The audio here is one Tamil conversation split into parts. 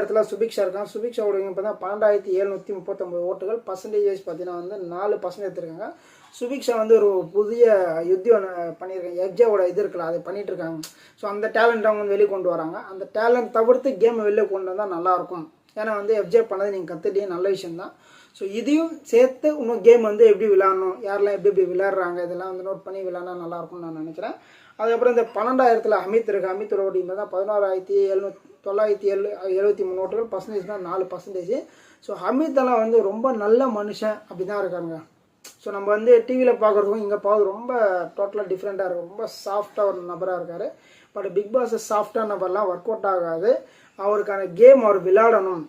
இடத்துல சுபிக்ஷா இருக்காங்க. சுபிக்ஷாவோட பார்த்தா 12,739 ஓட்டுகள். பர்சன்டேஜ் பார்த்தீங்கன்னா வந்து 4% எடுத்திருக்காங்க. சுபிக்ஷா வந்து ஒரு புதிய யுத்தம் பண்ணியிருக்காங்க. எஃப்ஜேவோட இது இருக்குல்ல, அதை பண்ணிட்டு இருக்காங்க. ஸோ அந்த டேலண்ட் அவங்க வந்து வெளியே கொண்டு வராங்க. அந்த டேலண்ட் தவிர்த்து கேமை வெளியே கொண்டு வந்தால் நல்லாயிருக்கும். ஏன்னா வந்து எஃப்ஜே பண்ணது நீங்கள் கற்றுட்டே நல்ல விஷயம் தான். ஸோ இதையும் சேர்த்து இன்னும் கேம் வந்து எப்படி விளையாடணும், யாரெல்லாம் எப்படி எப்படி விளையாடுறாங்க, இதெல்லாம் வந்து நோட் பண்ணி விளையாடினா நல்லாயிருக்கும்னு நான் நினைக்கிறேன். அதுக்கப்புறம் இந்த 12,000 அமித் இருக்குது. அமித்தோட ஓட்டிங் தான் 16,973 ஓட்டுகள். பர்சன்டேஜ் தான் 4%. ஸோ அமித்தெல்லாம் வந்து ரொம்ப நல்ல மனுஷன் அப்படி தான் இருக்காங்க. ஸோ நம்ம வந்து டிவியில் பார்க்குறதுக்கும் இங்கே பார்க்குறது ரொம்ப டோட்டலாக டிஃப்ரெண்ட்டாக இருக்கும். ரொம்ப சாஃப்டாக ஒரு நபராக இருக்கார். பட் பிக் பாஸ் சாஃப்டாக நபர்லாம் ஒர்க் அவுட் ஆகாது. அவருக்கான கேம் அவர் விளையாடணும்.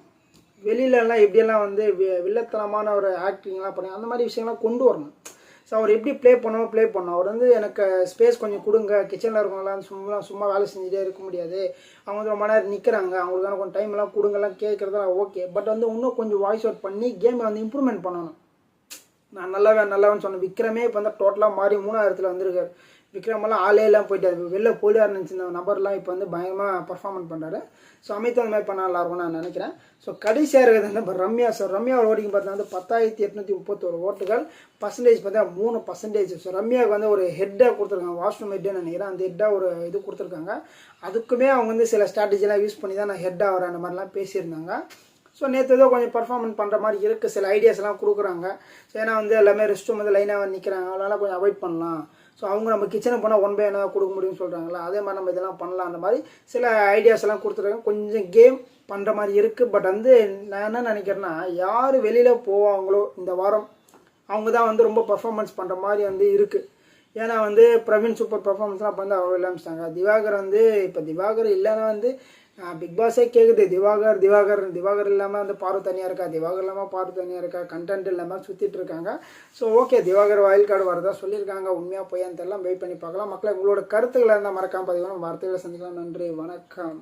வெளியிலலாம் எப்படியெல்லாம் வந்து வில்லத்தனமான ஒரு ஆக்டிங்லாம் பண்ணி அந்த மாதிரி விஷயங்கள்லாம் கொண்டு வரணும். ஸோ அவர் எப்படி ப்ளே பண்ணணும். அவர் வந்து எனக்கு ஸ்பேஸ் கொஞ்சம் கொடுங்க, கிச்சனில் இருக்கவங்களாம் சும்மா வேலை செஞ்சுட்டே இருக்க முடியாது, அவங்க வந்து ரொம்ப நேரம் நிற்கிறாங்க, அவங்களுக்கான கொஞ்சம் டைம்லாம் கொடுங்கலாம் கேட்குறதெல்லாம் ஓகே. பட் வந்து இன்னும் கொஞ்சம் வாய்ஸ் அவுட் பண்ணி கேமை வந்து இம்ப்ரூவ்மெண்ட் பண்ணணும். நான் நல்லாவேன்னு சொன்னேன். விக்ரமே இப்போ வந்து டோட்டலாக மாறி 3ஆயிரத்தில் வந்திருக்காரு. விக்ரமெல்லாம் ஆளே எல்லாம் போயிட்டாரு. வெளில போலியார் நினச்சிருந்த நபர்லாம் இப்போ வந்து பயங்கரமாக பர்ஃபார்மன்ஸ் பண்ணுறாரு. ஸோ அமித் அந்த மாதிரி பண்ண நல்லாயிருக்கும்னு நான் நினைக்கிறேன். ஸோ கடைசியாக இருக்கிறது வந்து ரம்யா. ஸோ ரம்யாவோட ஓட்டிங் பார்த்தா வந்து 10,831 ஓட்டுகள். பர்சன்டேஜ் பார்த்தா 3%. ஸோ ரம்யாவுக்கு வந்து ஒரு ஹெட்டாக கொடுத்துருக்காங்க, வாஷ்ரூம் ஹெட்டுன்னு நினைக்கிறேன். அந்த ஹெட்டாக ஒரு இது கொடுத்துருக்காங்க. அதுக்குமே அவங்க வந்து சில ஸ்ட்ராட்டஜிலாம் யூஸ் பண்ணி தான் நான் ஹெட்டாக வரேன் அந்த மாதிரிலாம் பேசியிருந்தாங்க. ஸோ நேற்று ஏதோ கொஞ்சம் பர்ஃபார்மன்ஸ் பண்ணுற மாதிரி இருக்குது. சில ஐடியாஸ்லாம் கொடுக்குறாங்க. ஸோ ஏன்னா வந்து எல்லாமே ரெஸ்ட் ரூம் வந்து லைனாக வந்து நிற்கிறாங்க, அதனால் கொஞ்சம் அவாய்ட் பண்ணலாம். ஸோ அவங்க நம்ம கிச்சனுக்கு போனால் 1 by 1 கொடுக்க முடியும்னு சொல்கிறாங்களா, அதே மாதிரி நம்ம இதெல்லாம் பண்ணலாம். அந்த மாதிரி சில ஐடியாஸ் எல்லாம் கொடுத்துருக்காங்க. கொஞ்சம் கேம் பண்ணுற மாதிரி இருக்குது. பட் வந்து நான் என்ன நினைக்கிறேன்னா, யார் வெளியில் போவாங்களோ இந்த வாரம் அவங்க தான் வந்து ரொம்ப பர்ஃபார்மன்ஸ் பண்ணுற மாதிரி வந்து இருக்குது. ஏன்னா வந்து பிரவீன் சூப்பர் பர்ஃபார்மன்ஸ்லாம் இப்போ வந்து அவங்க இல்லாமட்டாங்க. திவாகர் வந்து இப்போ திவாகர் இல்லைன்னா வந்து பிக் பாஸே கேட்குது, திவாகர் இல்லாமல் வந்து பார்வை தனியாக இருக்கா, திவாகர் இல்லாமல் பார்வை தனியாக இருக்கா, கண்டென்ட் இல்லாமல் சுற்றிட்டு இருக்காங்க. So okay, Diwakar wild card வரதா சொல்லியிருக்காங்க. உண்மையாக போய் அந்த எல்லாம் வெயிட் பண்ணி பார்க்கலாம். மக்களை உங்களோட கருத்துக்களை இருந்தால் மறக்காமல் பதிவான வார்த்தைகளை சந்திக்கலாம். நன்றி, வணக்கம்.